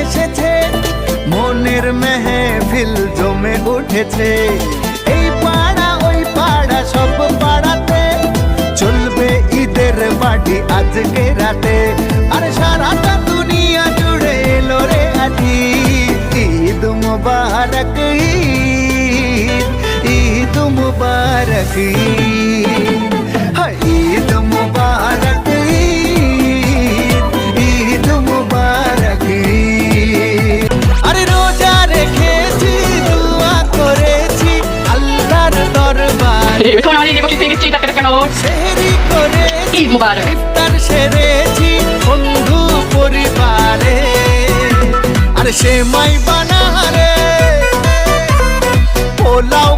এসেছে, মনের মেহফিল জমে উঠেছে। এই পাড়া ওই পাড়া সব পাড়াতে চলবে ঈদের পার্টি আজকে রাতে। আর সারাটা দুনিয়া জুড়ে এলো রে আজি ঈদ মুবারক, ঈদ ঈদ মুবারক, ঈদ মুবারক, ঈদ মুবারক। আরে রোজা রেখেছি, দোয়া করেছি আল্লাহর দরবারে, সেহরি করেছি, ইফতার সেরেছি বন্ধু পরিবারে। আরে সেমাই বানারে, পোলাও